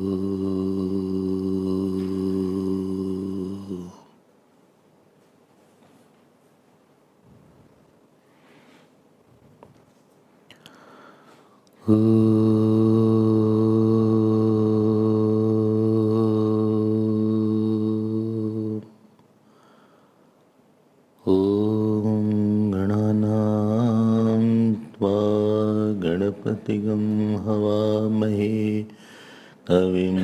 गणानां त्वा गणपतिगं हवामहे कविं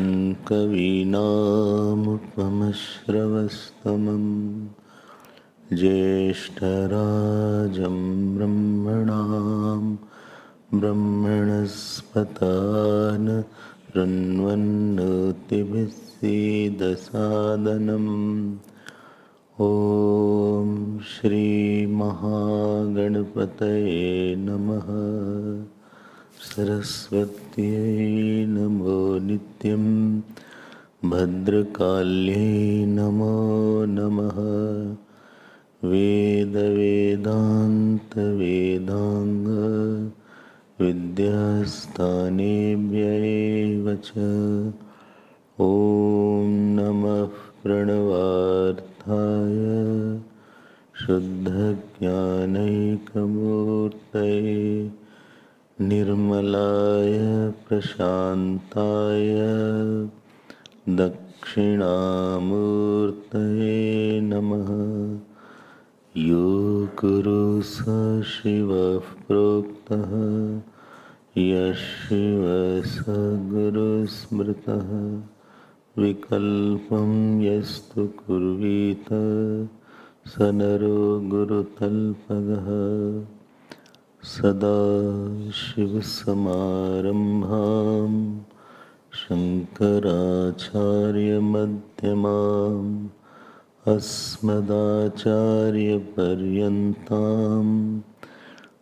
कवीनामुपमश्रवस्तमं ज्येष्ठराजं ब्रह्मणां ब्रह्मणस्पतान् शृण्वन्नोतिभिः सीदसादनम् ॐ श्री महागणपतये नमः। सरस्वत्यै नमो नित्यं भद्रकाल्यै नमो नमः। वेदान्त विद्यास्थानेभ्यैव च ॐ नमः प्रणवार्थाय शुद्धज्ञानैकमूर्तये निर्मलाय प्रशान्ताय दक्षिणामूर्तये नमः। यो गुरु स शिवः प्रोक्तः यः शिवः स गुरुस्मृतः विकल्पं यस्तु कुर्वीत स नरो गुरुतल्पगः। सदा शिवसमारम्भां शङ्कराचार्यमध्यमाम् अस्मदाचार्यपर्यन्तां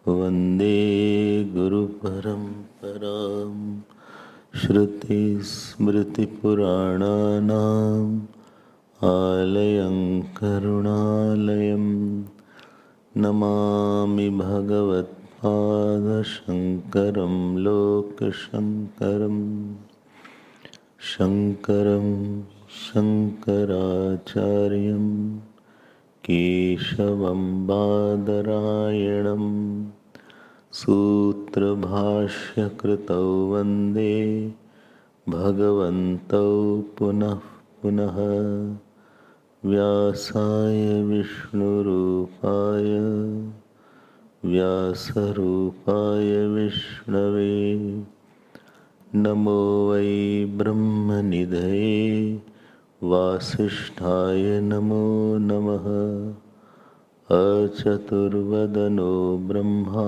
वन्दे गुरुपरम्पराम्। श्रुतिस्मृतिपुराणानाम् आलयं करुणालयं नमामि भगवत्पादशङ्करं लोकशङ्करं। शङ्करं शङ्कराचार्यं केशवं बादरायणं सूत्रभाष्यकृतौ वन्दे भगवन्तौ पुनः पुनः। व्यासाय विष्णुरूपाय व्यासरूपाय विष्णवे नमो वै ब्रह्मनिधये वासिष्ठाय नमो नमः। अचतुर्वदनो ब्रह्मा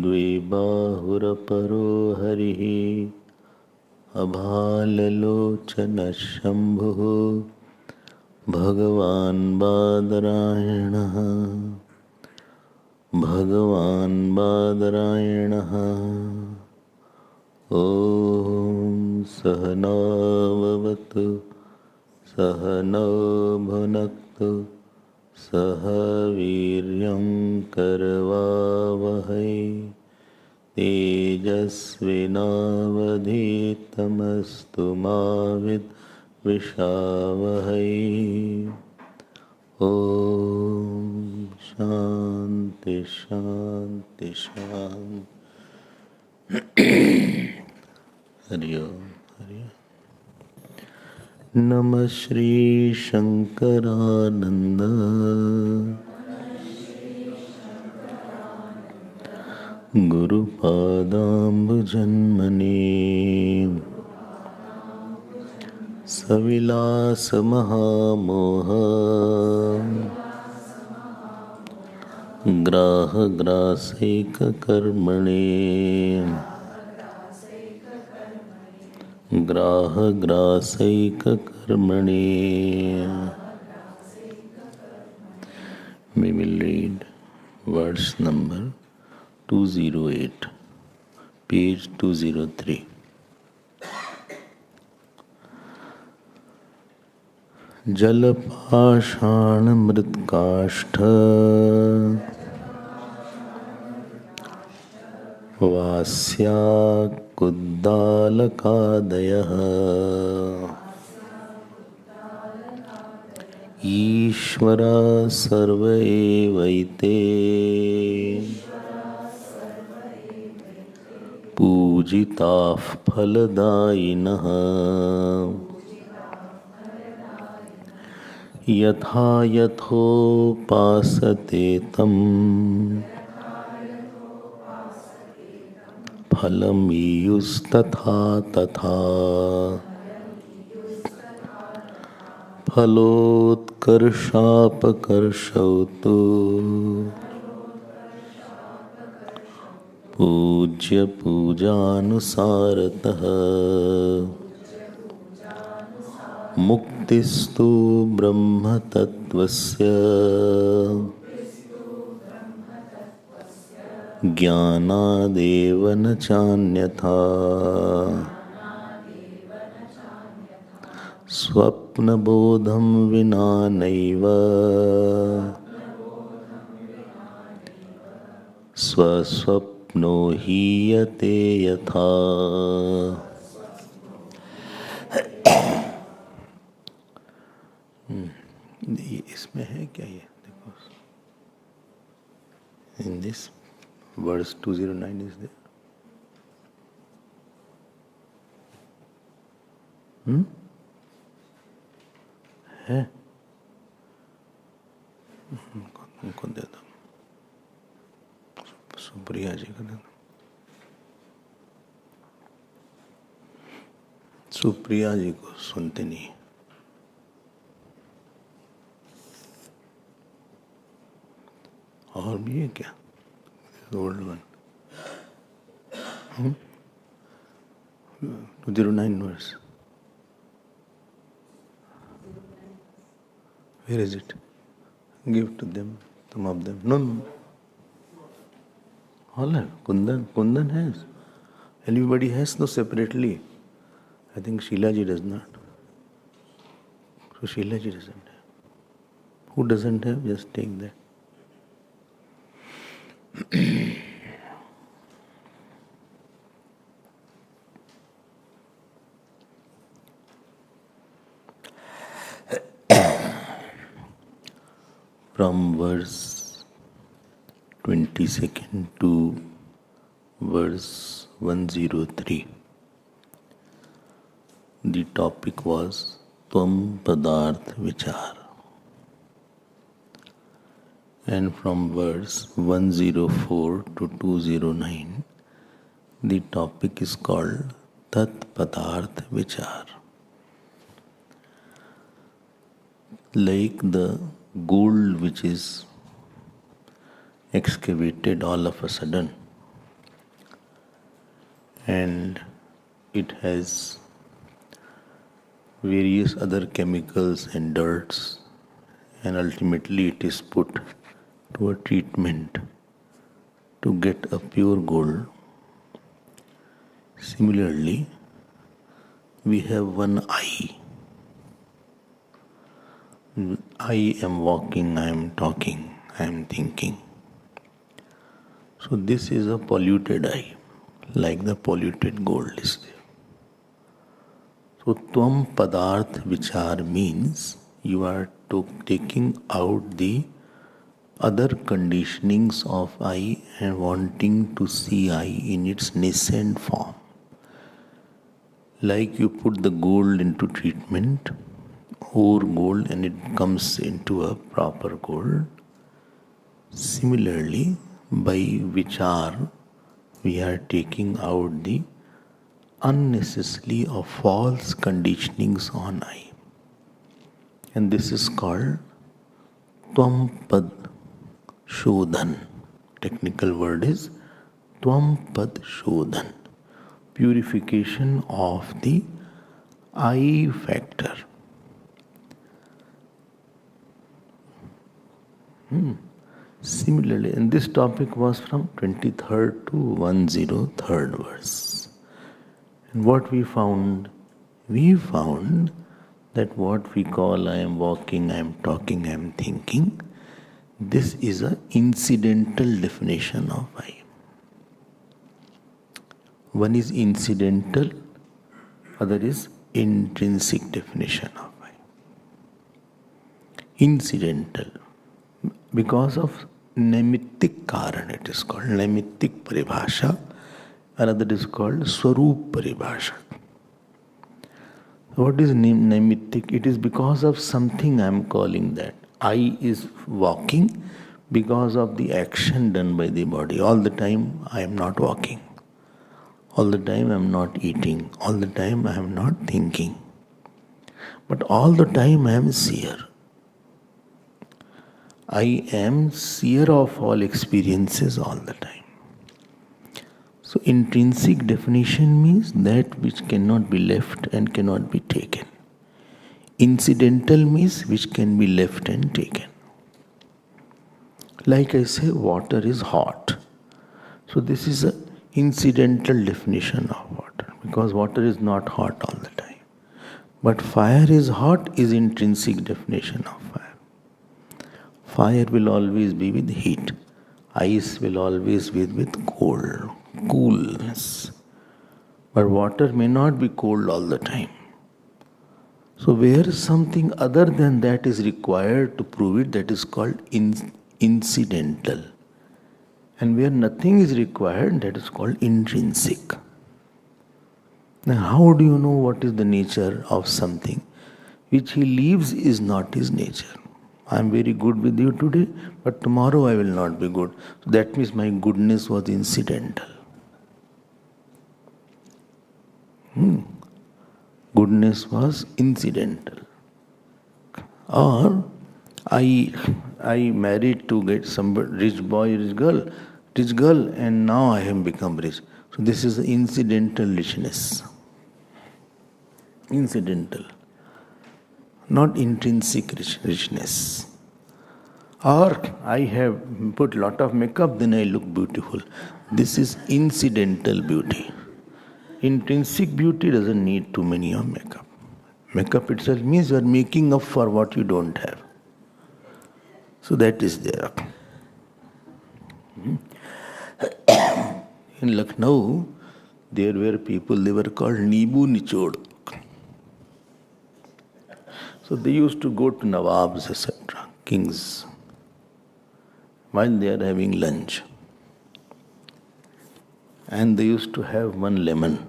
द्विबाहुरपरो हरिः अभाललोचनः शम्भुः भगवान् बादरायणः। भगवान् बादरायणः। ॐ सहनाववतु सहनौ भुनक्तु सह वीर्यं करवावहै तेजस्विनावधीतमस्तु मा विद्विषावहै। ॐ शान्ति शान्ति शान्ति। हरि ओम हरि ओम। नमः श्री शंकरानंद गुरुपादाम्बुजन्मने सविलास महामोह ग्राह ग्रासैक कर्मणे ग्राह ग्रासैक कर्मणे। We will read verse number 208, page 203. जलपाषाण मृत्काष्ठ वास्याकुद्दालकादयः ईश्वरा सर्व एवैते पूजिताः फलदायिनः यथा यथोपासते तं फलमीयुस्तथा तथा फलोत्कर्षापकर्षौ तु पूज्य पूजानुसारतः मुक्तिस्तु ब्रह्म तत्त्वस्य ज्ञानादेव न चान्यथा स्वप्नबोधं विना नैव स्वस्वप्नो हीयते यथा। इसमें है क्या ये देखो, in this verse 209 is there. है उनको दे दो, सुप्रिया जी को दे दो। सुप्रिया जी को सुनते नहीं। और भी है क्या old one? 209 verse, where is it? Give to them, some of them. No. All have. Kundan has. Everybody has, no, separately. I think Sheila ji does not. So Sheila ji doesn't have. Who doesn't have? Just take that. From verse 22nd to verse 103, the topic was Tvam Padarth Vichar. And from verse 104 to 209, the topic is called Tat Padarth Vichar. Like the gold which is excavated all of a sudden, and it has various other chemicals and dirts, and ultimately it is put to a treatment to get a pure gold. Similarly, we have one eye. I am walking, I am talking, I am thinking. So this is a polluted eye, like the polluted gold is there. So Tvam Padarth Vichar means you are taking out the other conditionings of eye and wanting to see eye in its nascent form. Like you put the gold into treatment, ore gold, and it comes into a proper gold. Similarly, by vichar, we are taking out the unnecessary or false conditionings on eye. And this is called Tvam Pad Shodhan. Technical word is Tvam Pad Shodhan. Purification of the eye factor. Similarly, and this topic was from 23rd to 103rd verse. And what we found? We found that what we call I am walking, I am talking, I am thinking, this is an incidental definition of I. One is incidental, other is intrinsic definition of I. Incidental, because of naimittik karan it is called, naimittik paribhasha. Another is called swarup paribhasha. What is naimittik? It is because of something I am calling that. I is walking because of the action done by the body. All the time I am not walking. All the time I am not eating. All the time I am not thinking. But all the time I am seer. I am seer of all experiences all the time. So intrinsic definition means that which cannot be left and cannot be taken. Incidental means which can be left and taken. Like I say, water is hot. So this is an incidental definition of water, because water is not hot all the time. But fire is hot is intrinsic definition of fire. Fire will always be with heat. Ice will always be with cold, coolness. But water may not be cold all the time. So where something other than that is required to prove it, that is called incidental. And where nothing is required, that is called intrinsic. Now how do you know what is the nature of something? Which he leaves is not his nature. I am very good with you today, but tomorrow I will not be good. So that means my goodness was incidental. Goodness was incidental. Or I married to get some rich boy, rich girl, and now I have become rich. So this is incidental richness. Incidental. Not intrinsic richness. Or I have put lot of makeup, then I look beautiful. This is incidental beauty. Intrinsic beauty doesn't need too many of makeup. Makeup itself means you are making up for what you don't have. So that is there. In Lucknow, there were people, they were called Nibu Nichod. So they used to go to Nawabs, etc., kings, while they are having lunch. And they used to have one lemon.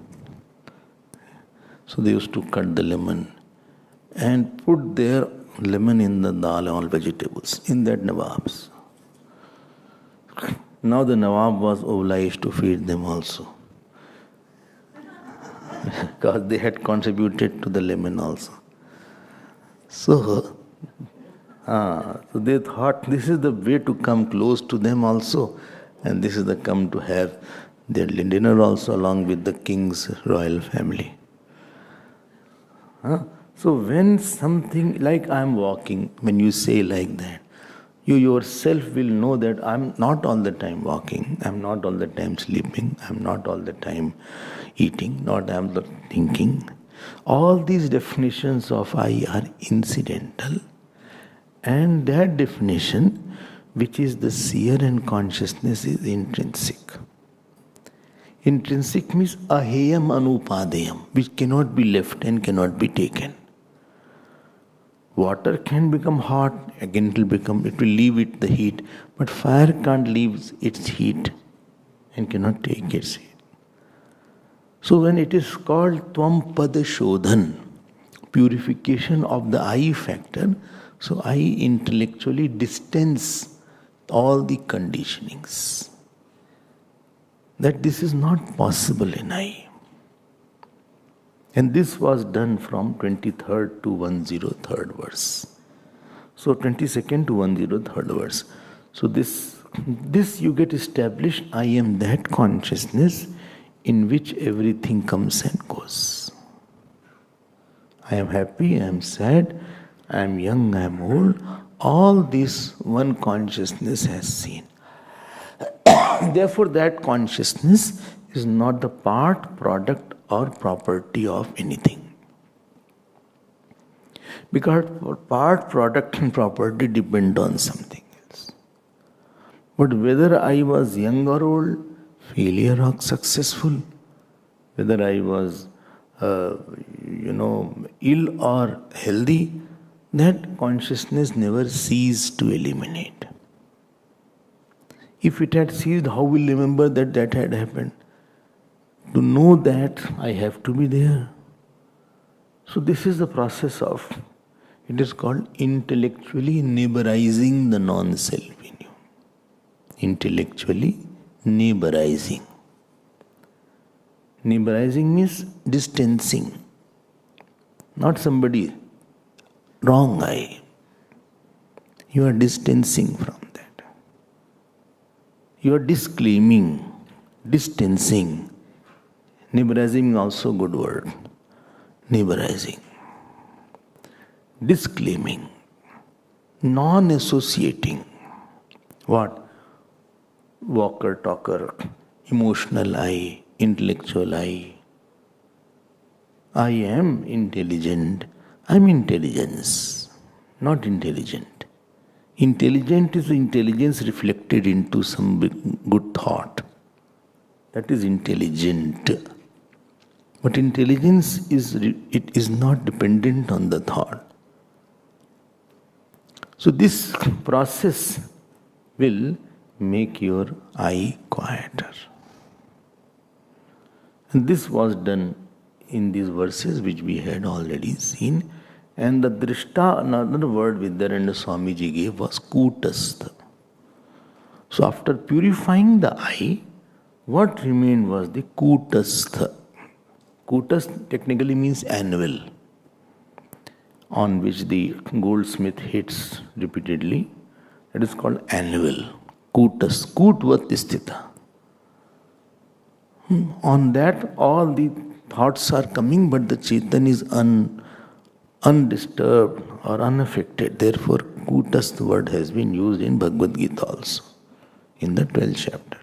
So they used to cut the lemon and put their lemon in the dal, all vegetables, in that Nawabs. Now the Nawab was obliged to feed them also, because they had contributed to the lemon also. So they thought this is the way to come close to them also, and this is the come to have their dinner also along with the king's royal family. So when something like I am walking, when you say like that, you yourself will know that I am not all the time walking, I am not all the time sleeping, I am not all the time eating, not I am thinking. All these definitions of I are incidental, and that definition, which is the seer and consciousness, is intrinsic. Intrinsic means aheyam anupadeyam, which cannot be left and cannot be taken. Water can become hot, again it will leave it the heat, but fire can't leave its heat and cannot take its heat. So when it is called Tvam Pada Shodhan, purification of the I factor, so I intellectually distance all the conditionings. That this is not possible in I. And this was done from 23rd to 103rd verse. So 22nd to 103rd verse. So this you get established, I am that consciousness in which everything comes and goes. I am happy, I am sad, I am young, I am old. All this one consciousness has seen. Therefore, that consciousness is not the part, product, or property of anything. Because part, product, and property depend on something else. But whether I was young or old, failure or successful, whether I was, ill or healthy, that consciousness never ceased to eliminate. If it had ceased, how will remember that that had happened? To know that, I have to be there. So this is the process of, it is called intellectually neighborizing the non-self in you. Intellectually neighborizing. Neighborizing means distancing. Not somebody, wrong I. You are distancing from that. You are disclaiming, distancing. Neighborizing is also a good word. Neighborizing. Disclaiming. Non-associating. What? Walker, talker, emotional I, intellectual I. I am intelligent. I am intelligence, not intelligent. Intelligent is intelligence reflected into some good thought. That is intelligent. But intelligence is not dependent on the thought. So this process will make your I quieter. And this was done in these verses which we had already seen. And the drishta, another word Vidyaranya Swamiji gave was kutastha. So after purifying the I, what remained was the kutastha. Kutastha technically means anvil, on which the goldsmith hits repeatedly. It is called anvil. Kutas. Kutvat sthita. On that all the thoughts are coming, but the Chetan is undisturbed or unaffected. Therefore, Kutas word has been used in Bhagavad Gita also, in the 12th chapter.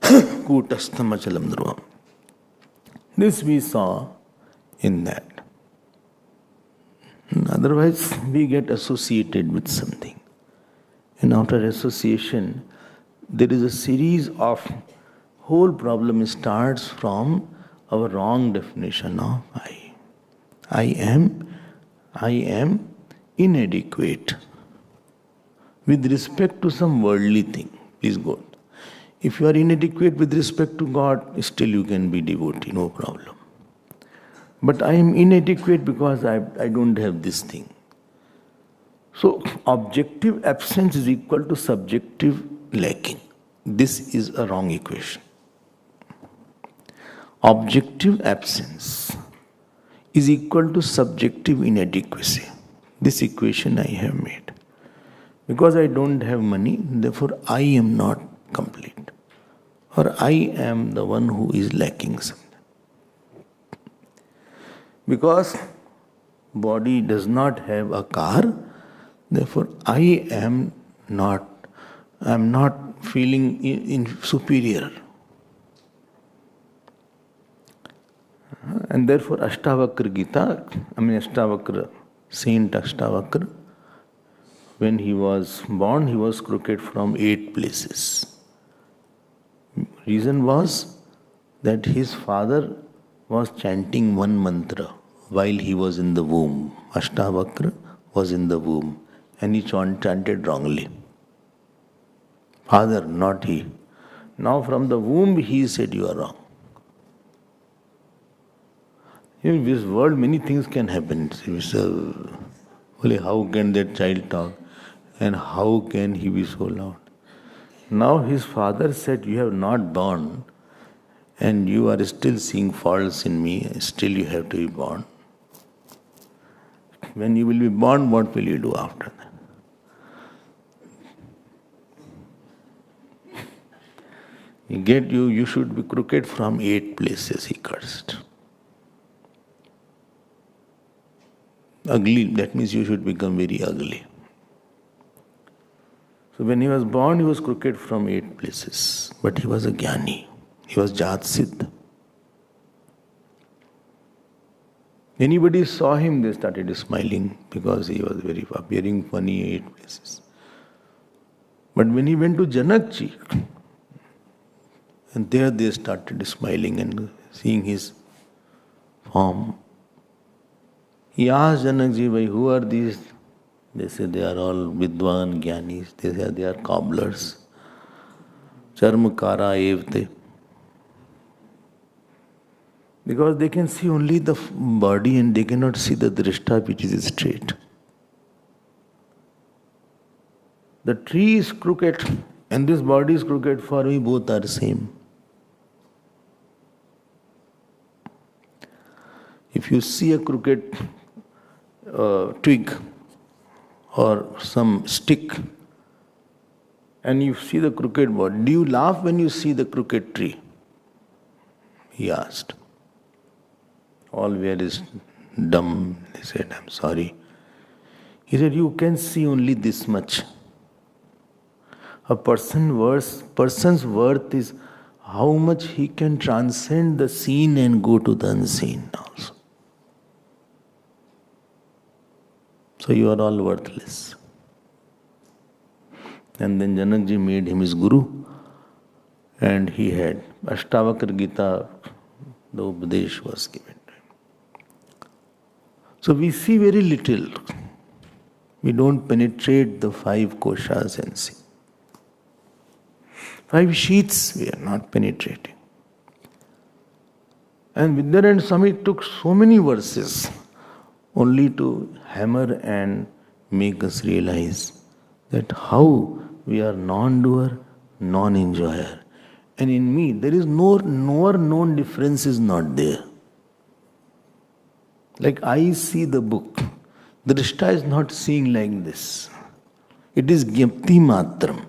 Kutastham achalam dhruvam. This we saw in that. Otherwise, we get associated with something. And after association, there is a series of, whole problem starts from our wrong definition of I. I am inadequate with respect to some worldly thing. Please go. If you are inadequate with respect to God, still you can be devotee, no problem. But I am inadequate because I don't have this thing. So objective absence is equal to subjective lacking. This is a wrong equation. Objective absence is equal to subjective inadequacy. This equation I have made. Because I don't have money, therefore I am not complete. Or I am the one who is lacking something. Because body does not have a car, therefore I am not feeling superior. And therefore Ashtavakra Gita, Ashtavakra, Saint Ashtavakra, when he was born, he was crooked from 8 places. Reason was that his father was chanting one mantra while he was in the womb. Ashtavakra was in the womb and he chanted wrongly. Father, not he. Now from the womb he said you are wrong. In this world many things can happen. Only how can that child talk and how can he be so loud? Now his father said, you have not born and you are still seeing faults in me, still you have to be born. When you will be born, what will you do after that? You should be crooked from 8 places, he cursed. Ugly, that means you should become very ugly. So when he was born, he was crooked from 8 places. But he was a jnani. He was Jat Siddha. Anybody saw him, they started smiling because he was very appearing funny 8 places. But when he went to Janakji, and there they started smiling and seeing his form. He asked Janakji, "Bhai, who are these?" They say they are all Vidwan, Gyanis. They say they are cobblers. Charmakara evte. Because they can see only the body and they cannot see the drishta which is straight. The tree is crooked and this body is crooked. For me, both are same. If you see a crooked twig or some stick and you see the crooked body, do you laugh when you see the crooked tree? He asked. All were is dumb. They said, "I'm sorry." He said, "You can see only this much. A person's worth is how much he can transcend the seen and go to the unseen also. So you are all worthless." And then Janakji made him his guru, and he had Ashtavakra Gita, the Upadesh was given to him. So we see very little. We don't penetrate the 5 koshas and see. 5 sheets we are not penetrating. And Vidyaranyana Swami took so many verses only to hammer and make us realize that how we are non-doer, non-enjoyer. And in me, there is no knower-known difference is not there. Like I see the book, the Drishta is not seeing like this. It is Gyapti Matram.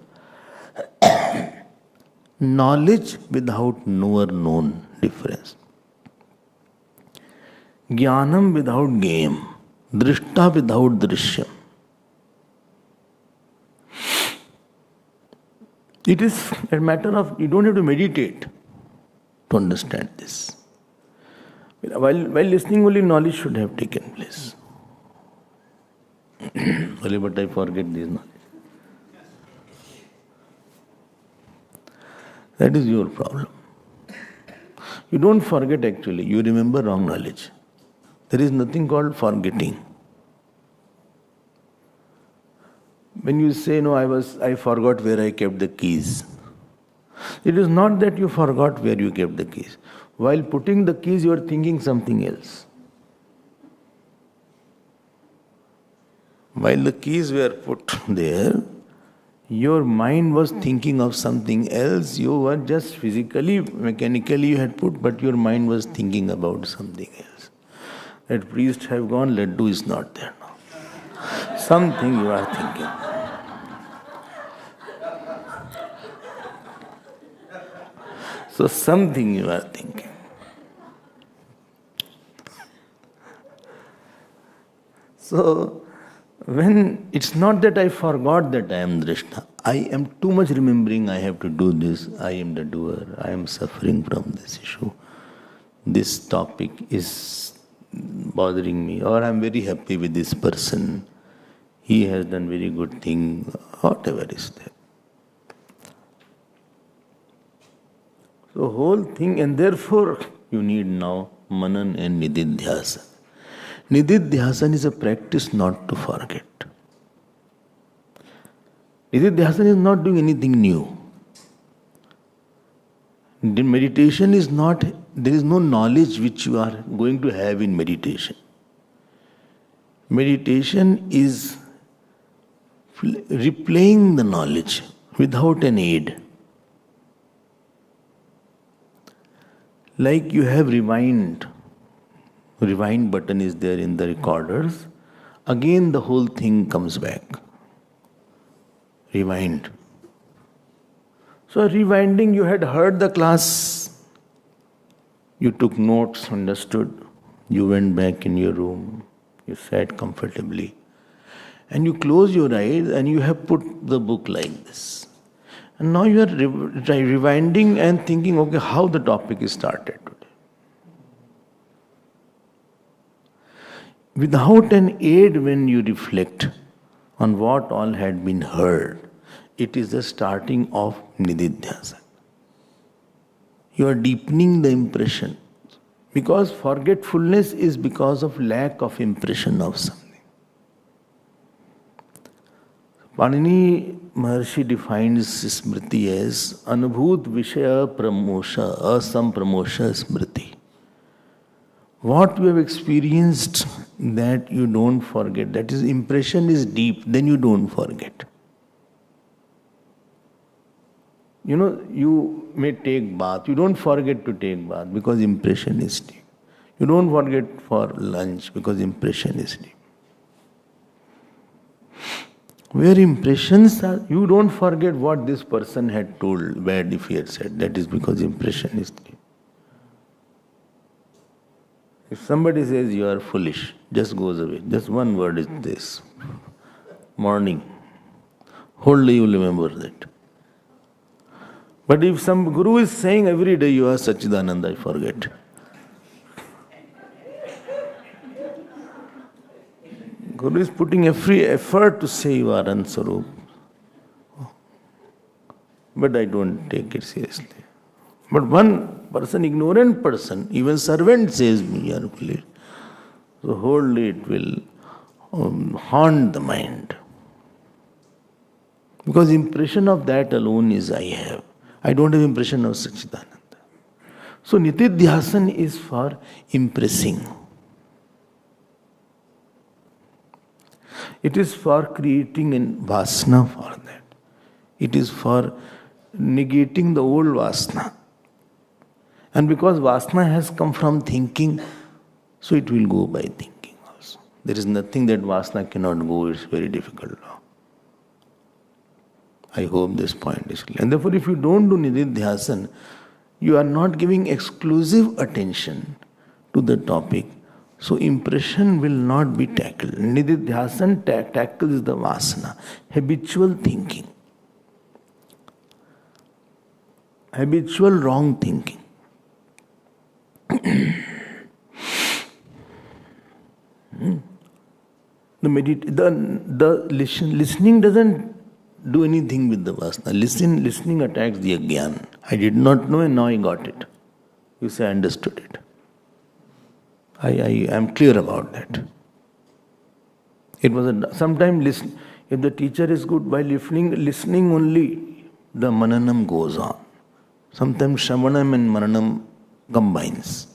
Knowledge without knower-known difference. Jnanam without game. Drishta without drishyam. It is a matter of, you don't have to meditate to understand this. While listening, only knowledge should have taken place. Only but I forget this knowledge. That is your problem. You don't forget actually, you remember wrong knowledge. There is nothing called forgetting. When you say, "No, I forgot where I kept the keys." It is not that you forgot where you kept the keys. While putting the keys, you are thinking something else. While the keys were put there, your mind was thinking of something else. You were just physically, mechanically you had put, but your mind was thinking about something else. That priest have gone, Laddu is not there now. Something you are thinking. So something you are thinking. So when it's not that I forgot that I am Drishta, I am too much remembering I have to do this, I am the doer, I am suffering from this issue. This topic is bothering me, or I am very happy with this person. He has done very good thing, whatever is there. So whole thing, and therefore you need now Manan and Nididhyasa. Nididhyasana is a practice not to forget. Nididhyasana is not doing anything new. The meditation is not, there is no knowledge which you are going to have in meditation. Meditation is replaying the knowledge without an aid. Like you have rewind button is there in the recorders, again the whole thing comes back. Rewind. So rewinding, you had heard the class, you took notes, understood, you went back in your room, you sat comfortably, and you close your eyes and you have put the book like this. And now you are rewinding and thinking, okay, how the topic is started today. Without an aid, when you reflect on what all had been heard, it is the starting of Nididhyasana. You are deepening the impression Because forgetfulness is because of lack of impression of something. Panini Maharshi defines smriti as anubhut vishaya pramosha, asampramosha smriti. What you have experienced that you don't forget, that is, impression is deep, then you don't forget. You may take bath, you don't forget to take bath because impression is deep. You don't forget for lunch because impression is deep. Where impressions are, you don't forget what this person had told, bad if he had said, that is because impression is deep. If somebody says you are foolish, just goes away. Just one word is this. Morning. Whole day you will remember that. But if some guru is saying every day you are Sachidananda, I forget. Guru is putting every effort to say you are Answarup. But I don't take it seriously. But one person, ignorant person, even servant says me, you are foolish. So whole day it will haunt the mind. Because impression of that alone is I have. I don't have impression of Sachidananda. So Nitidhyasan is for impressing. It is for creating a vasana for that. It is for negating the old vasana. And because vasana has come from thinking, so it will go by thinking also. There is nothing that vasana cannot go, it's very difficult now. I hope this point is clear. And therefore, if you don't do Nididhyasan, you are not giving exclusive attention to the topic. So impression will not be tackled. Nididhyasan tackles the vasana, habitual thinking, habitual wrong thinking. The listening doesn't do anything with the vasana. Listening attacks the ajnana. I did not know and now I got it. You say I understood it. I am clear about that. It was sometimes listen. If the teacher is good, by listening only, the mananam goes on. Sometimes shravanam and mananam combines.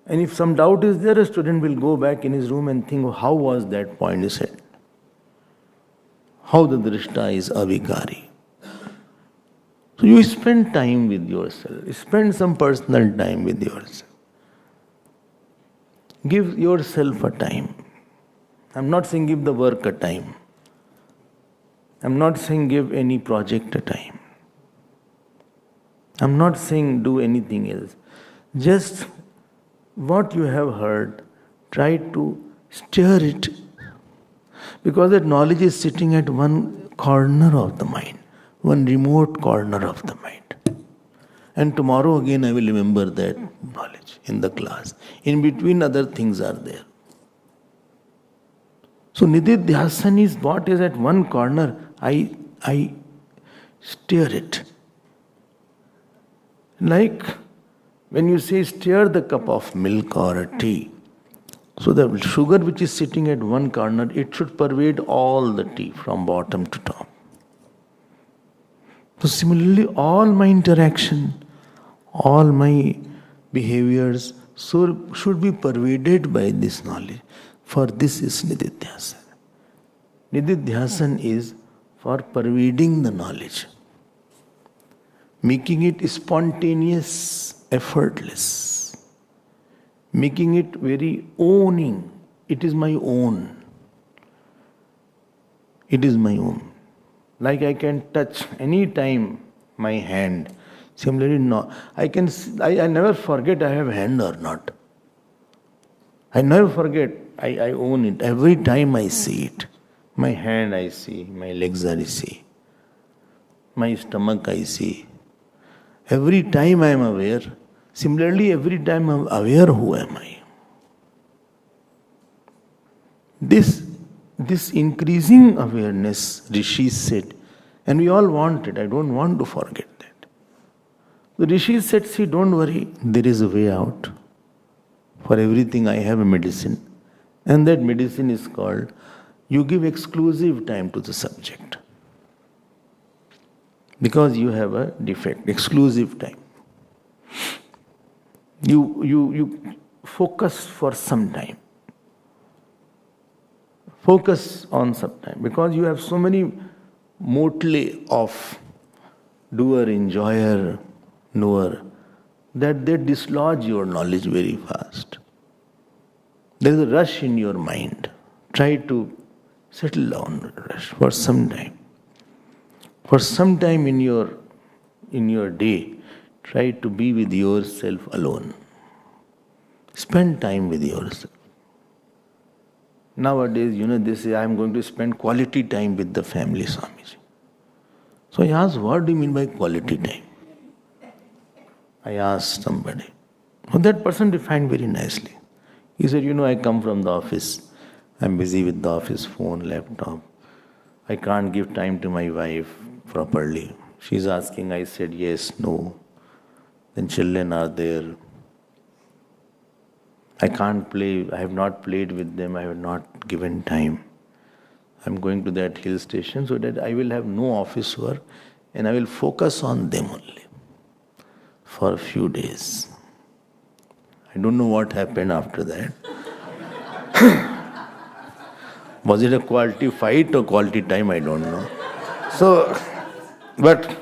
And if some doubt is there, a student will go back in his room and think, how was that point said? How the drishta is avikari. So you spend time with yourself. Spend some personal time with yourself. Give yourself a time. I'm not saying give the work a time. I'm not saying give any project a time. I'm not saying do anything else. Just what you have heard, try to stir it. Because that knowledge is sitting at one corner of the mind, one remote corner of the mind. And tomorrow again I will remember that knowledge in the class. In between other things are there. So Nididhyasan is what is at one corner. I stir it. Like when you say stir the cup of milk or a tea, so the sugar which is sitting at one corner, it should pervade all the tea from bottom to top. So similarly, all my interaction, all my behaviors should be pervaded by this knowledge. For this is Nididhyasan. Nididhyasan is for pervading the knowledge, making it spontaneous, effortless, making it very owning. It is my own. It is my own. Like I can touch any time my hand. Similarly, no. I never forget I have hand or not. I never forget. I own it. Every time I see it. My hand I see, my legs I see, my stomach I see. Every time I am aware. Similarly, every time I am aware, who am I? This increasing awareness, Rishis said, and we all want it. I don't want to forget that. The Rishis said, see, don't worry, there is a way out. For everything I have a medicine. And that medicine is called, you give exclusive time to the subject. Because you have a defect, exclusive time. You focus for some time. Focus on some time. Because you have so many motley of doer, enjoyer, knower, that they dislodge your knowledge very fast. There is a rush in your mind. Try to settle down, rush for some time. For some time in your day, try to be with yourself alone. Spend time with yourself. Nowadays, they say, I am going to spend quality time with the family, Swamiji. So I asked, what do you mean by quality time? I asked somebody. So that person defined very nicely. He said, I come from the office. I'm busy with the office phone, laptop. I can't give time to my wife properly. She's asking, I said yes, no. Then children are there. I can't play, I have not played with them, I have not given time. I'm going to that hill station so that I will have no office work and I will focus on them only for a few days. I don't know what happened after that. Was it a quality fight or quality time? I don't know. So, but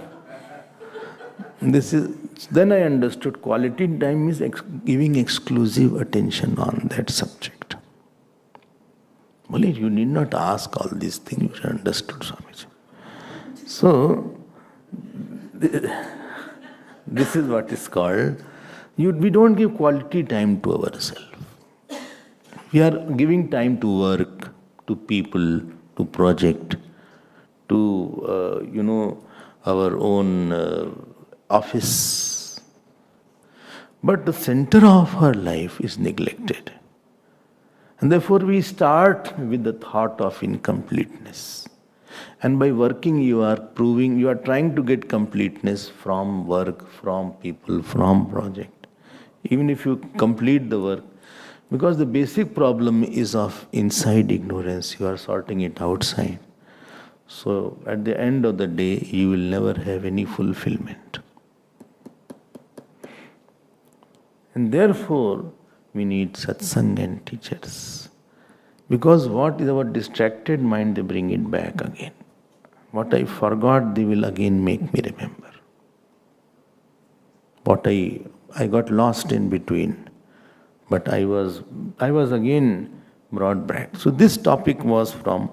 then I understood quality time is giving exclusive attention on that subject. Well, you need not ask all these things, you should understood, Swamiji. So, this is what is called, we don't give quality time to ourselves. We are giving time to work, to people, to project, to, our own office. But the center of our life is neglected. And therefore we start with the thought of incompleteness. And by working you are trying to get completeness from work, from people, from project. Even if you complete the work, because the basic problem is of inside ignorance, you are sorting it outside. So at the end of the day, you will never have any fulfillment. And therefore, we need satsang and teachers. Because what is our distracted mind, they bring it back again. What I forgot, they will again make me remember. What I got lost in between, but I was again brought back. So this topic was from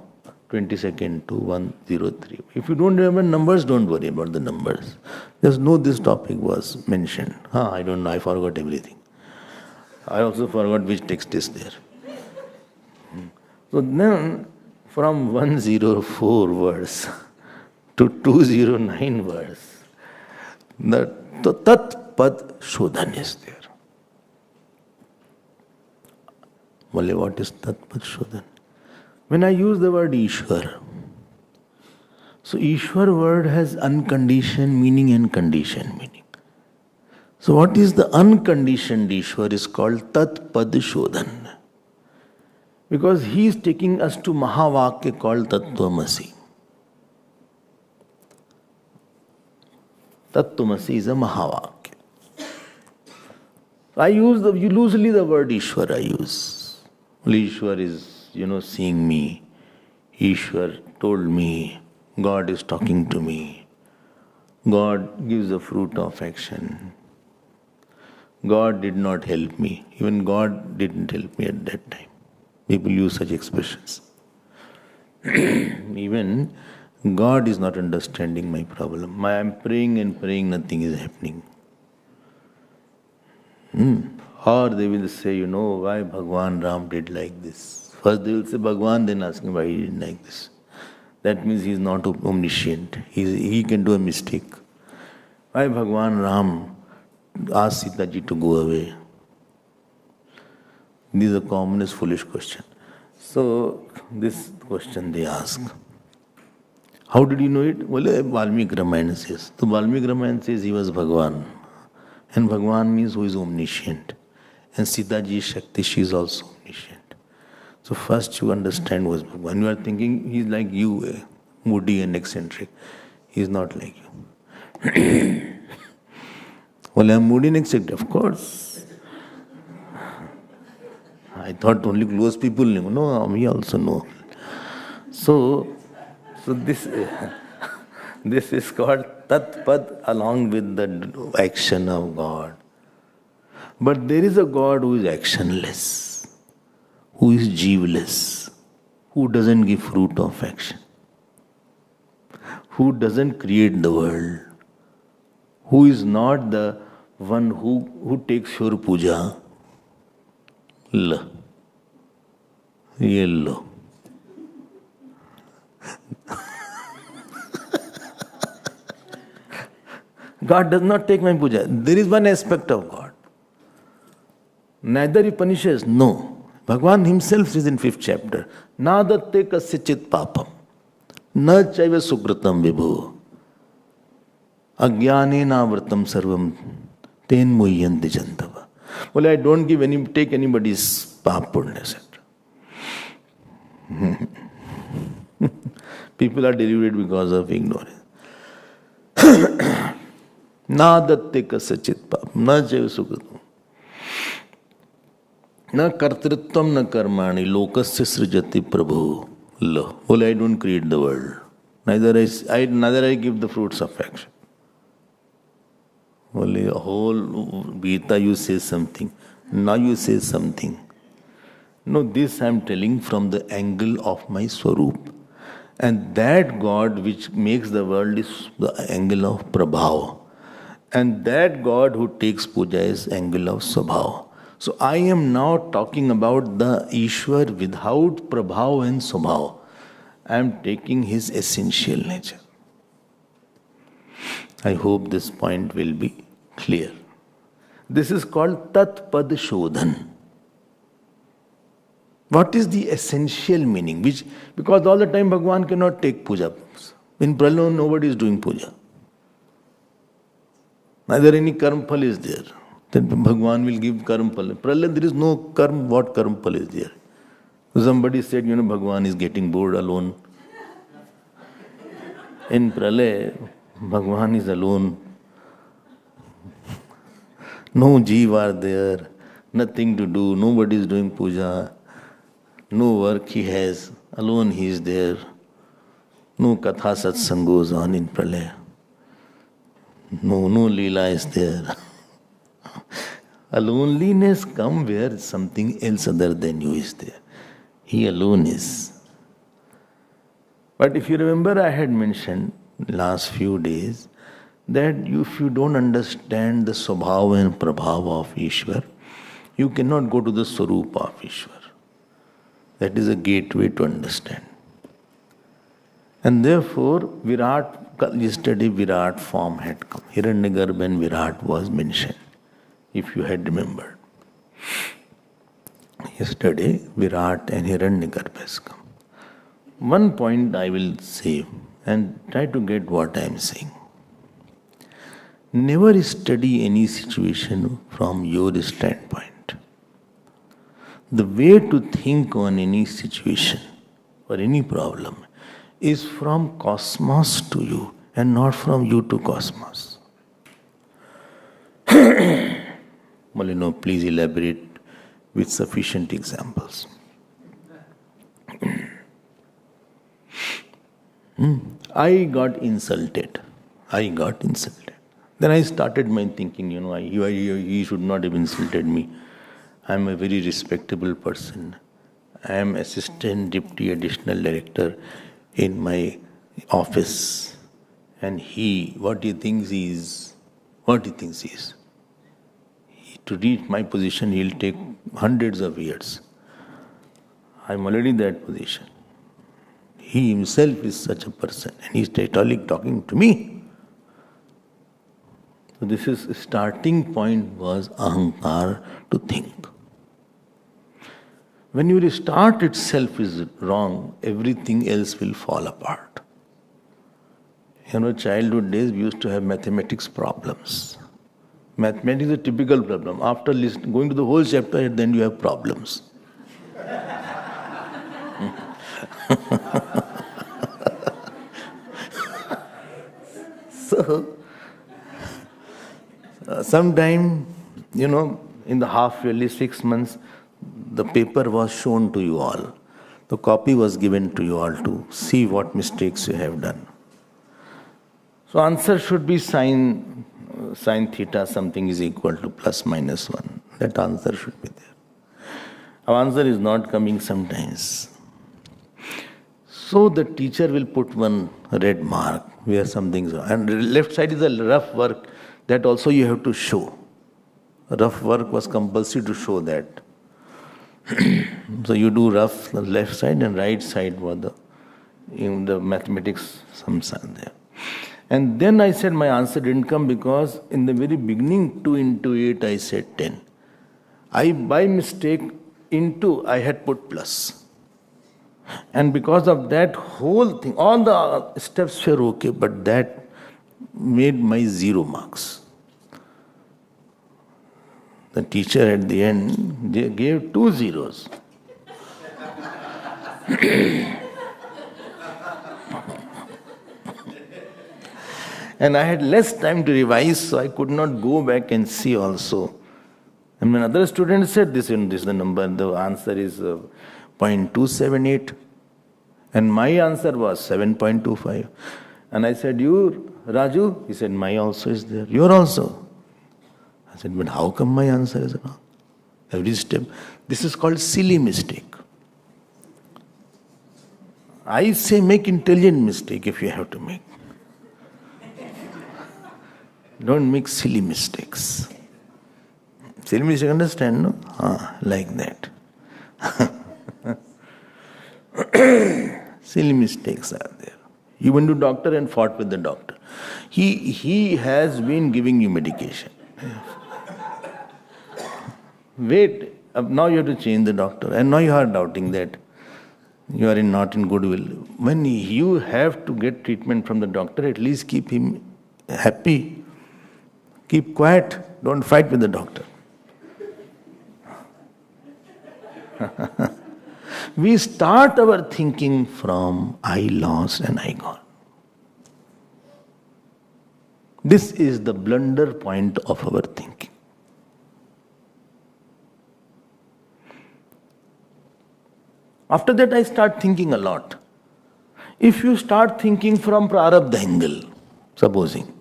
22nd to 103. If you don't remember numbers, don't worry about the numbers. Just know this topic was mentioned. I don't know, I forgot everything. I also forgot which text is there. So then, from 104 verse to 209 verse, the tat pad shodhan is there. Well, what is tat pad shodhan? When I use the word Ishwar, so Ishwar word has unconditioned meaning and conditioned meaning. So what is the unconditioned Ishwar is called Tat Pad Shodhan. Because he is taking us to Mahavakya called Tattvamasi. Tattvamasi is a Mahavakya. I use loosely the word Ishwar I use. Ishwar is, seeing me. Ishwar told me. God is talking to me. God gives the fruit of action. God did not help me. Even God didn't help me at that time. People use such expressions. Even God is not understanding my problem. I am praying and praying, nothing is happening. Or they will say, why Bhagwan Ram did like this. First they will say Bhagwan, then ask him why he did like this. That means he is not omniscient. He can do a mistake. Why Bhagwan Ram asked Sita ji to go away? This is the commonest foolish question. So, this question they ask. How did you know it? Well, Valmiki Ramayana says. So, Valmiki Ramayana says he was Bhagwan. And Bhagwan means who is omniscient. And Sitaji is Shakti, she is also omniscient. So first you understand what's Bhagavan. You are thinking he's like you, moody and eccentric. He's not like you. Well, I'm moody and eccentric, of course. I thought only close people knew. No, we also know. So this this is called Tat Pad along with the action of God. But there is a God who is actionless, who is jeeveless, who doesn't give fruit of action, who doesn't create the world, who is not the one who takes your puja. L. Yellow. God does not take my puja. There is one aspect of God. Neither he punishes, no. Bhagavan himself says in 5th chapter, Nadatte kasyachit papam, na chaiva sukritam vibhu, ajnane navratam sarvam, ten muhyanti jantava. Well, I don't take anybody's pap punya, etc. People are deluded because of ignorance. Nadatte kasyachit papam, na chaiva sukritam. Na kartritvam na karmani lokasya srijati prabhu. Well, I don't create the world. Neither I give the fruits of action. Only a whole Gita you say something. Now you say something. No, this I am telling from the angle of my Swarup. And that God which makes the world is the angle of Prabhav. And that God who takes puja is angle of Swabhav. So I am now talking about the Ishwar without Prabhav and Swabhav. I am taking his essential nature. I hope this point will be clear. This is called Tat Pad Shodhan. What is the essential meaning? Because all the time Bhagavan cannot take puja. In Pralaya nobody is doing puja. Neither any karma phal is there. Then Bhagavan will give karma phal. Pralaya there is no karma. What karma phal is there? Somebody said, Bhagavan is getting bored alone. In Pralaya, Bhagavan is alone. No jeev are there, nothing to do, nobody is doing puja, no work he has, alone he is there. No katha satsang goes on in Pralaya. No leela is there. A loneliness comes where something else other than you is there. He alone is. But if you remember, I had mentioned last few days that if you don't understand the Swabhava and Prabhava of Ishwar, you cannot go to the Swarupa of Ishwar. That is a gateway to understand. And therefore, yesterday Virat form had come. Hiranyagarbha and Virat was mentioned, if you had remembered. Yesterday, Virat and Hiranyagarbha has come. One point I will say and try to get what I am saying. Never study any situation from your standpoint. The way to think on any situation or any problem is from cosmos to you and not from you to cosmos. Malino, please elaborate with sufficient examples. I got insulted. Then I started my thinking, he should not have insulted me. I am a very respectable person. I am assistant deputy additional director in my office. And what he thinks he is. To reach my position, he will take hundreds of years. I am already in that position. He himself is such a person and he is talking to me. So this is starting point was ahankar to think. When your start itself is wrong, everything else will fall apart. Childhood days we used to have mathematics problems. Mathematics is a typical problem. After going to the whole chapter, then you have problems. So, sometime, in the half yearly 6 months, the paper was shown to you all. The copy was given to you all to see what mistakes you have done. So answer should be sine theta something is equal to plus minus 1. That answer should be there. Our answer is not coming sometimes. So the teacher will put one red mark where something is wrong. And left side is a rough work that also you have to show. Rough work was compulsory to show that. So you do rough the left side and right side was in the mathematics sums are there. And then I said my answer didn't come because in the very beginning 2 into 8 I said 10. I by mistake I had put plus. And because of that whole thing, all the steps were okay, but that made my 0 marks. The teacher at the end gave 2 zeros. And I had less time to revise, so I could not go back and see also. And when other students said this is the number, the answer is 0.278. And my answer was 7.25. And I said, you, Raju? He said, my also is there. Your also. I said, but how come my answer is wrong? Every step. This is called silly mistake. I say make intelligent mistake if you have to make. Don't make silly mistakes. Silly mistake, understand, no? Like that. Silly mistakes are there. You went to doctor and fought with the doctor. He has been giving you medication. Wait, now you have to change the doctor. And now you are doubting that you are not in goodwill. When you have to get treatment from the doctor, at least keep him happy. Keep quiet. Don't fight with the doctor. We start our thinking from I lost and I got. This is the blunder point of our thinking. After that, I start thinking a lot. If you start thinking from prarabdha angle, supposing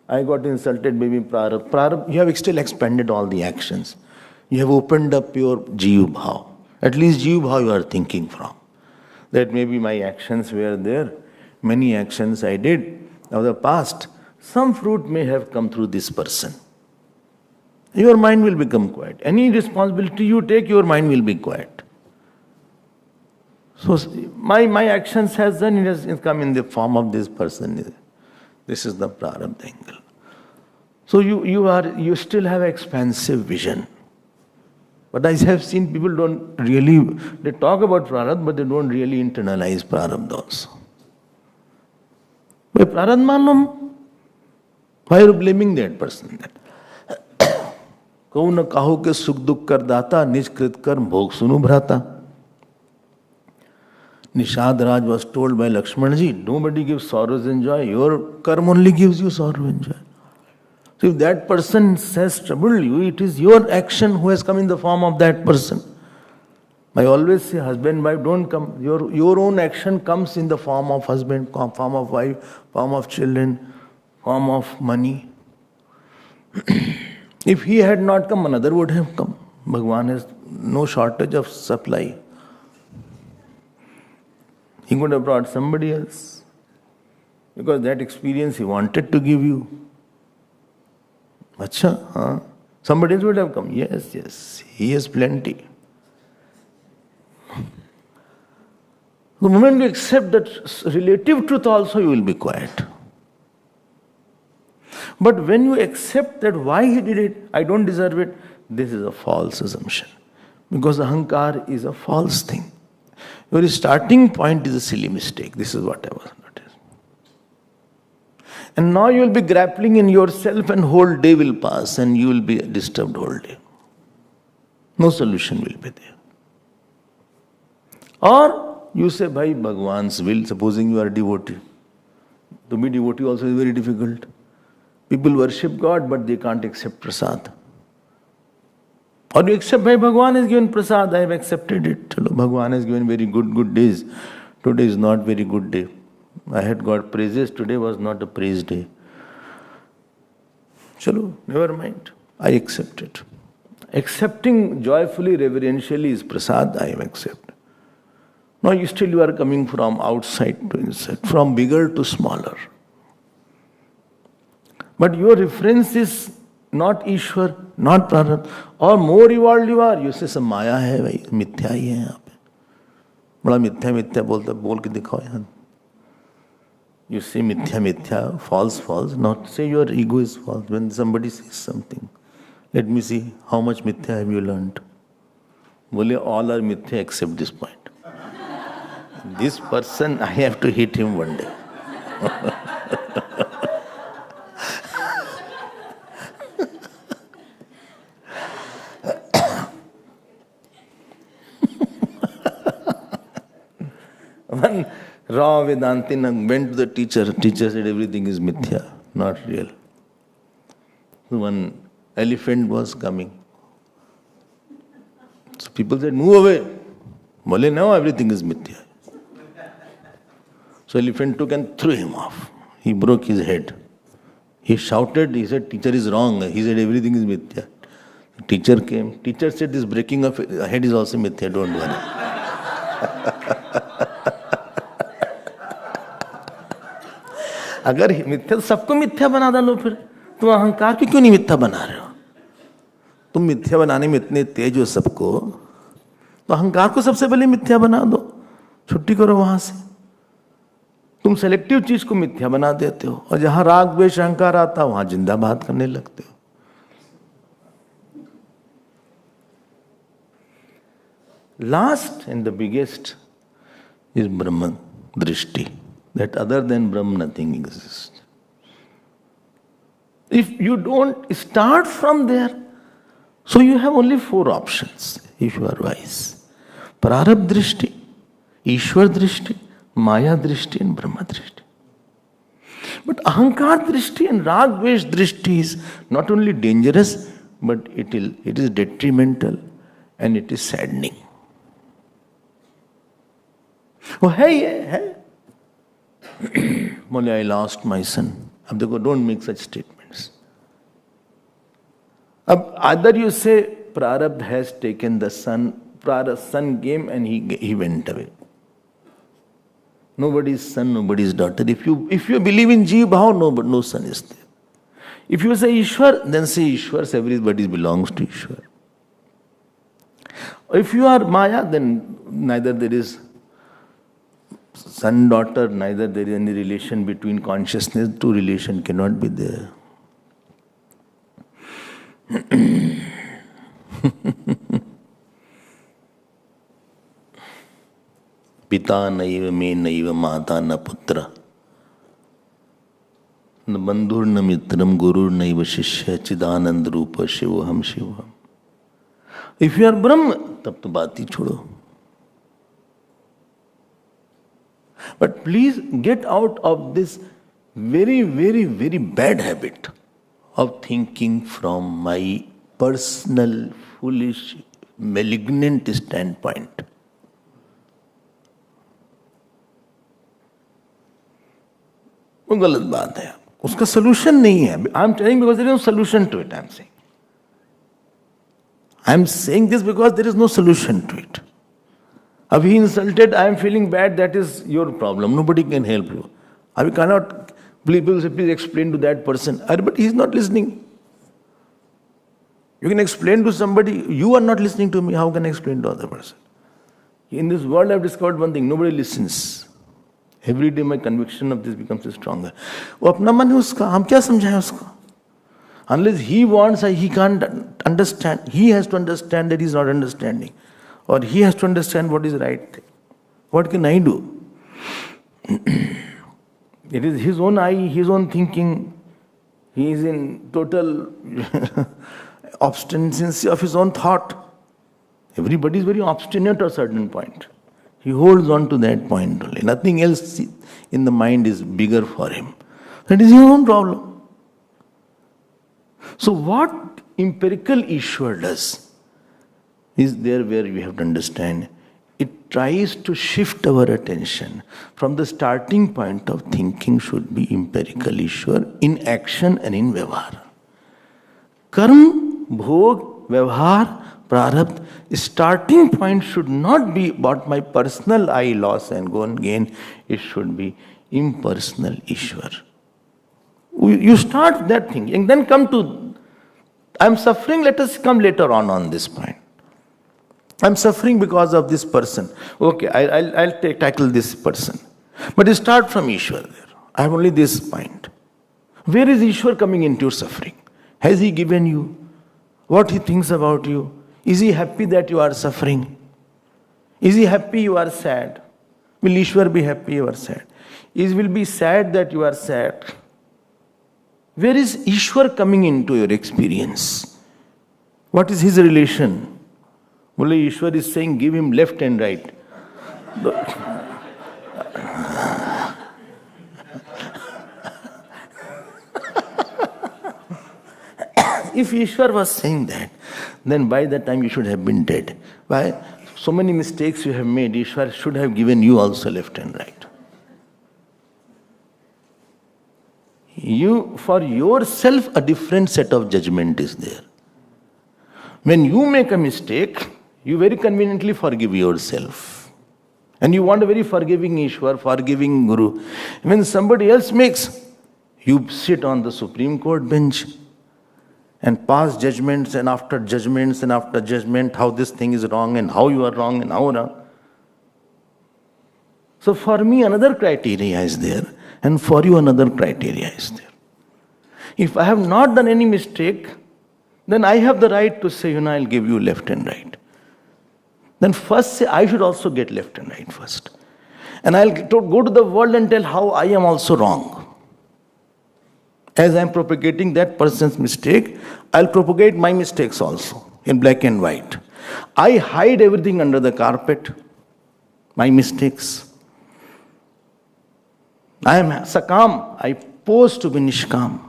I got insulted, maybe prarabdha, you have still expanded all the actions. You have opened up your jiva bhav. At least jiva bhav you are thinking from. That maybe my actions were there. Many actions I did of the past. Some fruit may have come through this person. Your mind will become quiet. Any responsibility you take, your mind will be quiet. So my actions has done, it has come in the form of this person. This is the prarabdha angle. So you still have expansive vision. But I have seen people they talk about prarabdha, but they don't really internalize prarabdha also. By prarabdha malum, why are you blaming that person then? Kahu na kaho ke sukh dukh kar data, nij krit karm bhog sunu bhrata. Nishad Raj was told by Lakshmanji, nobody gives sorrows and joy. Your karma only gives you sorrow and joy. So if that person has troubled you, it is your action who has come in the form of that person. I always say, husband, wife, don't come. Your own action comes in the form of husband, form of wife, form of children, form of money. If he had not come, another would have come. Bhagwan has no shortage of supply. He could have brought somebody else. Because that experience he wanted to give you. Acha, somebody else would have come. Yes, he has plenty. The moment you accept that relative truth also, you will be quiet. But when you accept that why he did it, I don't deserve it, this is a false assumption. Because ahankar is a false thing. Your starting point is a silly mistake. This is what I was noticing. And now you will be grappling in yourself and whole day will pass and you will be disturbed whole day. No solution will be there. Or you say, Bhai, Bhagwan's will, supposing you are a devotee. To be devotee also is very difficult. People worship God, but they can't accept prasad. Or you accept, Bhai, Bhagwan has given prasad, I have accepted it. Chalo, Bhagwan has given very good days. Today is not very good day. I had got praises, today was not a praise day. Chalo, never mind. I accept it. Accepting joyfully, reverentially is prasad, I am accept. Now you are coming from outside to inside, from bigger to smaller. But your reference is not Ishwar, not Prarabdha. Or more evolved you are, you say some Maya hai bhai, mithya hi hai yahan pe. Bada mithya bolta, bol ke dikhao yahan. You say mithya, false, not say your ego is false. When somebody says something, let me see how much mithya have you learned. Bole, all are mithya except this point. This person, I have to hit him one day. One raw Vedanti went to the teacher. Teacher said everything is mithya, not real. One elephant was coming. So people said, move away. Bole, now everything is mithya. So elephant took and threw him off. He broke his head. He shouted, he said, teacher is wrong. He said, everything is mithya. The teacher came. Teacher said, this breaking of head is also mithya, don't worry. अगर मिथ्या तो सबको मिथ्या बना डालो फिर तुम अहंकार को क्यों नहीं मिथ्या बना रहे हो? तुम मिथ्या बनाने में इतने तेज हो सबको, तो अहंकार को सबसे पहले मिथ्या बना दो, छुट्टी करो वहां से। तुम सेलेक्टिव चीज को मिथ्या बना देते हो और जहां राग द्वेष अहंकार आता वहां जिंदाबाद करने लगते हो। Last and the biggest is Brahman Drishti. That other than Brahman nothing exists. If you don't start from there, so you have only 4 options if you are wise. Prarabdha Drishti, Ishwar Drishti, Maya Drishti and Brahma Drishti. But Ahankar Drishti and Rag Dvesh Drishti is not only dangerous, but it is detrimental and it is saddening. Oh, hey. Mole, I lost my son. Ab dekho, don't make such statements. Either you say Prarabdha has taken the son, Prarabdha's son came and he went away. Nobody's son, nobody's daughter. If you believe in Jeev Bhav, no son is there. If you say Ishwar, then say Ishwar, everybody belongs to Ishwar. If you are Maya, then neither there is son, daughter, neither there is any relation between consciousness. 2 relation cannot be there. Pita naiva me naiva mata na putra. Na bandhur na mitram guru naiva shishya chidanand rupa shivoham shivoham. If you are Brahma, tab to baat hi chodo. But please get out of this very, very, very bad habit of thinking from my personal, foolish, malignant standpoint. वो गलत बात है, उसका solution नहीं है. I am telling because there is no solution to it. I am saying this because there is no solution to it. If he insulted, I am feeling bad, that is your problem. Nobody can help you. I cannot, please explain to that person. But he is not listening. You can explain to somebody, you are not listening to me, how can I explain to other person? In this world I have discovered one thing, nobody listens. Every day my conviction of this becomes stronger. वो अपना मन है उसका, हम क्या समझाएं उसको? Unless he wants, he can't understand. He has to understand that he is not understanding. Or he has to understand what is right thing. What can I do? It is his own I, his own thinking. He is in total obstinacy of his own thought. Everybody is very obstinate at a certain point. He holds on to that point only. Nothing else in the mind is bigger for him. That is his own problem. So what empirical Ishwar does is there where we have to understand. It tries to shift our attention from the starting point of thinking should be empirical Ishwar in action and in Vyavahar. Karma, Bhog, Vyavahar, Prarabdha, starting point should not be about my personal I loss and go and gain. It should be impersonal Ishwar. You start that thing and then come to, I am suffering, let us come later on this point. I am suffering because of this person. Okay, I'll tackle this person. But you start from Ishwar there. I have only this point. Where is Ishwar coming into your suffering? Has he given you what he thinks about you? Is he happy that you are suffering? Is he happy you are sad? Will Ishwar be happy you are sad? Is will be sad that you are sad? Where is Ishwar coming into your experience? What is his relation? Only Ishwar is saying, give him left and right. If Ishwar was saying that, then by that time you should have been dead. Why? So many mistakes you have made, Ishwar should have given you also left and right. You, for yourself, a different set of judgment is there. When you make a mistake, you very conveniently forgive yourself. And you want a very forgiving Ishwar, forgiving Guru. When somebody else makes, you sit on the Supreme Court bench and pass judgments and after judgment, how this thing is wrong and how you are wrong and how wrong. So for me, another criteria is there, and for you, another criteria is there. If I have not done any mistake, then I have the right to say, I'll give you left and right. Then first say, I should also get left and right first. And I'll go to the world and tell how I am also wrong. As I am propagating that person's mistake, I'll propagate my mistakes also in black and white. I hide everything under the carpet, my mistakes. I am sakam, I pose to be nishkam.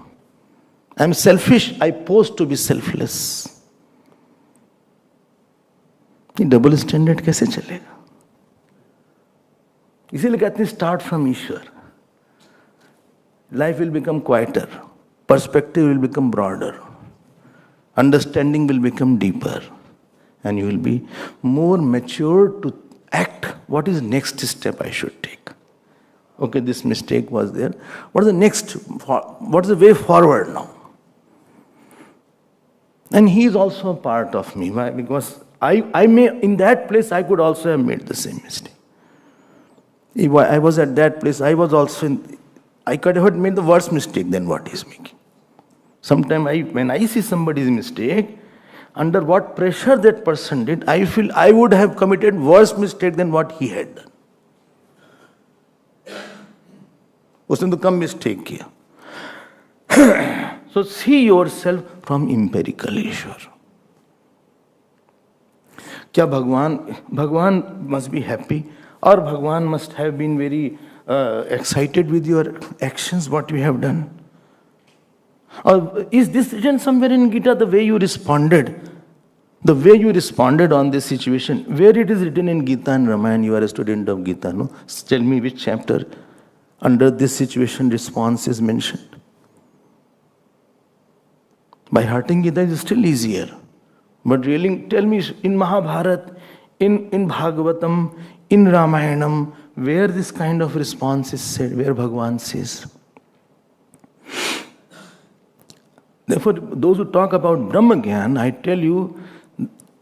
I am selfish, I pose to be selfless. ये double standard कैसे चलेगा? इसीलिए कहते हैं start from Ishwar. Life will become quieter, perspective will become broader, understanding will become deeper, and you will be more mature to act. What is next step I should take? Okay, this mistake was there. What is the next? What is the way forward now? And he is also a part of me. Why? Because I may, in that place, I could also have made the same mistake. If I was at that place, I was also I could have made the worst mistake than what he is making. Sometimes when I see somebody's mistake, under what pressure that person did, I feel I would have committed worse mistake than what he had done. उसने तो कम mistake किया. So see yourself from empirical ईश्वर. क्या भगवान must be happy, or Bhagwan must have been very excited with your actions, what you have done? Or is this written somewhere in Gita, the way you responded? The way you responded on this situation, where it is written in Gita and Ramayana, you are a student of Gita, no? Tell me which chapter under this situation response is mentioned. By hearting Gita is still easier. But really, tell me in Mahabharata, in Bhagavatam, in Ramayanam, where this kind of response is said, where Bhagwan says. Therefore, those who talk about Brahma Gyan, I tell you,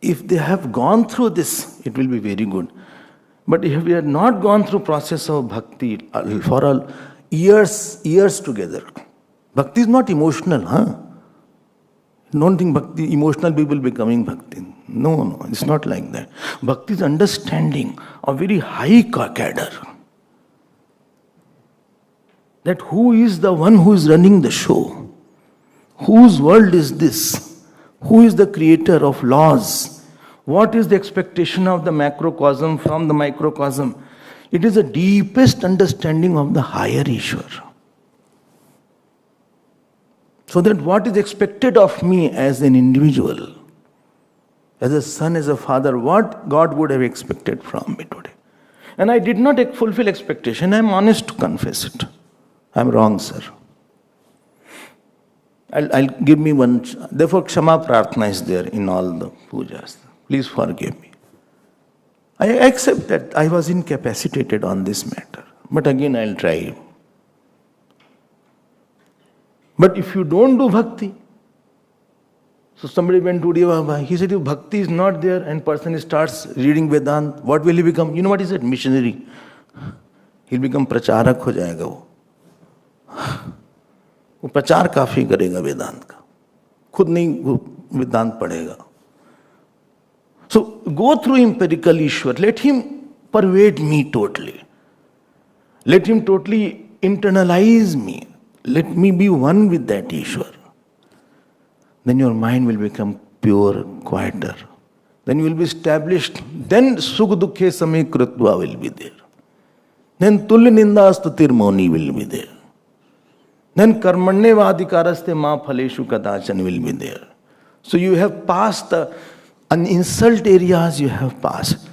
if they have gone through this, it will be very good. But if we have not gone through process of bhakti for all years together, bhakti is not emotional, huh? Don't think bhakti, emotional people becoming bhakti. No, it's not like that. Bhakti is understanding of very high cadre. that who is the one who is running the show? Whose world is this? Who is the creator of laws? What is the expectation of the macrocosm from the microcosm? It is the deepest understanding of the higher Ishwar. So that what is expected of me as an individual, as a son, as a father, what God would have expected from me today. And I did not fulfill expectation. I am honest to confess it. I am wrong, sir. I'll give me one. Therefore, Kshama Prarthana is there in all the pujas. Please forgive me. I accept that I was incapacitated on this matter. But again, I'll try. But if you don't do bhakti, so somebody went to Deva, he said if bhakti is not there and person starts reading Vedanta, what will he become? You know what is it? Missionary. He'll become pracharak ho jayega wo. वो प्रचार काफी करेगा वेदांत का, खुद नहीं वो वेदांत पढ़ेगा. So go through empirical Ishwar. Let him pervade me totally. Let him totally internalize me. Let me be one with that Ishwar. Then your mind will become pure, quieter. Then you will be established. Then Sukh Dukhe Samay Krutva will be there. Then Tulya Ninda Stutir Moni will be there. Then Karmanye Vadikaraste Ma Phaleshu Kadachan will be there. So you have passed the insult areas, you have passed.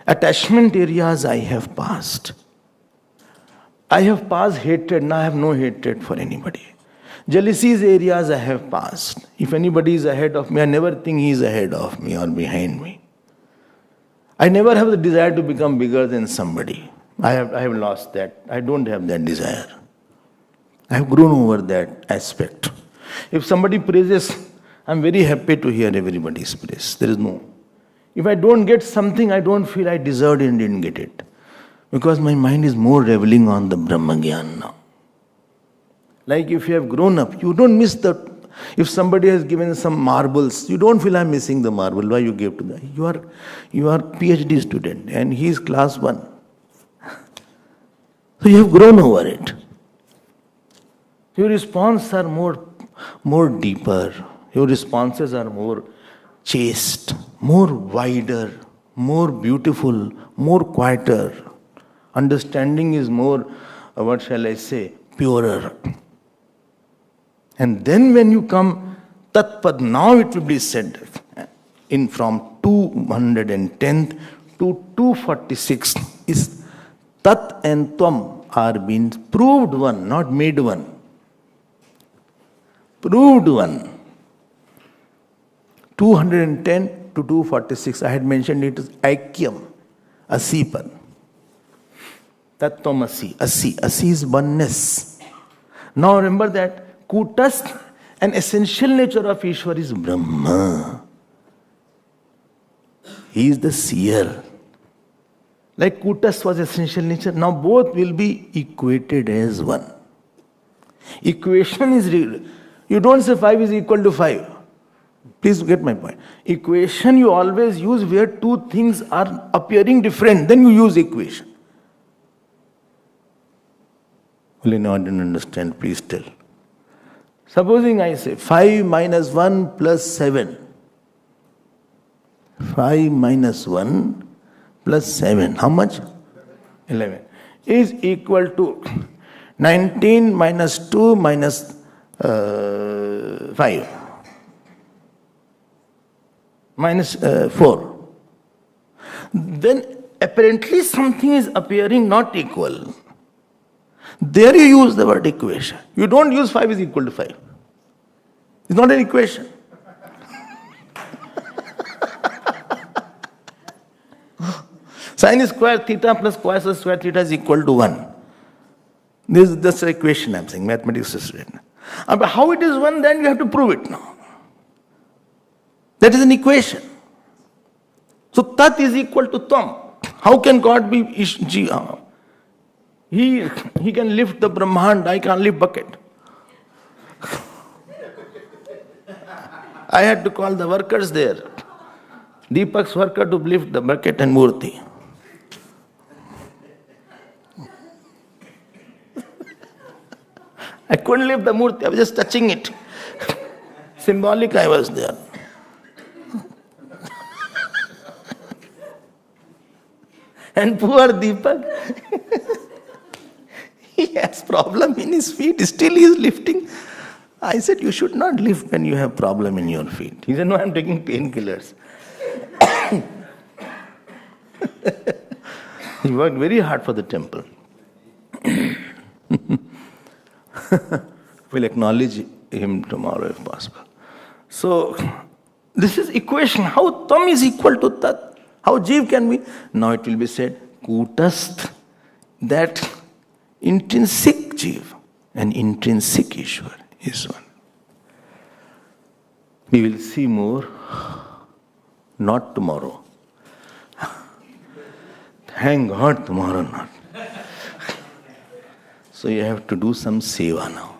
Attachment areas I have passed. I have passed hatred, now I have no hatred for anybody. Jealousies areas I have passed. If anybody is ahead of me, I never think he is ahead of me or behind me. I never have the desire to become bigger than somebody. I have lost that. I don't have that desire. I have grown over that aspect. If somebody praises, I am very happy to hear everybody's praise. There is no. If I don't get something, I don't feel I deserved and didn't get it. Because my mind is more reveling on the Brahma Gyan now. Like if you have grown up, you don't miss the. If somebody has given some marbles, you don't feel I'm missing the marble. Why you gave to that? You are PhD student and he is class 1. So you have grown over it. Your responses are more deeper. Your responses are more chaste, more wider, more beautiful, more quieter. Understanding is more, what shall I say, purer. And then when you come, Tatpad, now it will be said, in from 210th to 246, is Tat and Tvam are being proved one, not made one. Proved one. 210 to 246, I had mentioned it as Aikyam, Asipad. Tattvam Asi. Asi is oneness. Now remember that Kutastha, an essential nature of Ishwar is Brahma. He is the seer. Like Kutastha was essential nature, now both will be equated as one. Equation is real. You don't say 5 is equal to 5. Please get my point. Equation you always use where two things are appearing different. Then you use equation. Only now I didn't understand. Please tell. Supposing I say 5 minus 1 plus 7. 5 minus 1 plus 7. How much? 11. Is equal to 19 minus 2 minus 5. Minus 4. Then apparently something is appearing not equal. There you use the word equation. You don't use 5 is equal to 5. It's not an equation. Sin square theta plus cos square theta is equal to 1. This is just an equation I'm saying, mathematics is written. But how it is 1, then you have to prove it now. That is an equation. So Tat is equal to Tvam. How can God be Jiva? He can lift the Brahmand, I can't lift bucket. I had to call the workers there. Deepak's worker to lift the bucket and Murti. I couldn't lift the murti, I was just touching it. Symbolic, I was there. And poor Deepak, he has problem in his feet, still he is lifting. I said, you should not lift when you have problem in your feet. He said, no, I am taking painkillers. He worked very hard for the temple. We'll acknowledge him tomorrow if possible. So, this is equation. How tam is equal to tat? How jiv can be? Now it will be said, kutastha, that intrinsic jiv and intrinsic Ishwar is one. We will see more, not tomorrow. Thank God tomorrow not. So you have to do some seva now.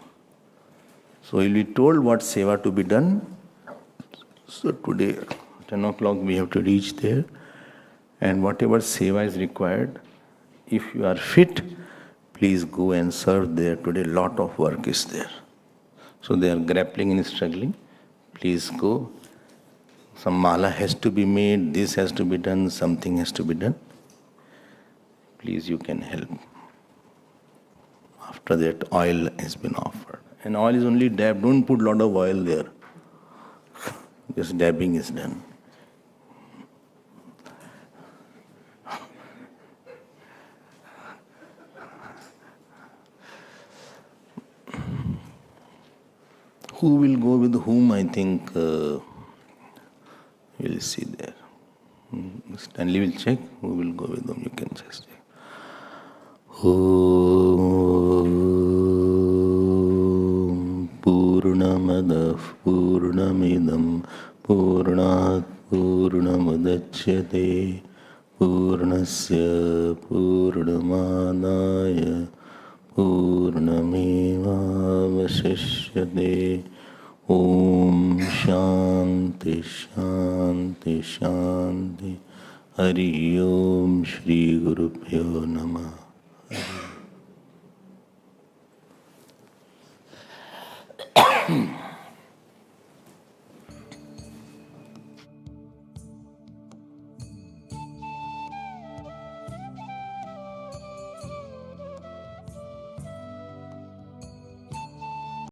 So you'll be told what seva to be done. So today, 10 o'clock we have to reach there. And whatever seva is required, if you are fit, please go and serve there. Today lot of work is there. So they are grappling and struggling. Please go. Some mala has to be made, this has to be done, something has to be done. Please, you can help. After that, oil has been offered. And oil is only dab. Don't put lot of oil there. Just dabbing is done. Who will go with whom, I think, we'll see there. Stanley will check who will go with whom, you can just check. Om Purnamadav Purnamidam Purnat Purnamadachyate Purnasya Purnamadaya Purnamevavasishyate. Om Shanti Shanti Shanti. Hari Om Shri Gurubhyo Namah.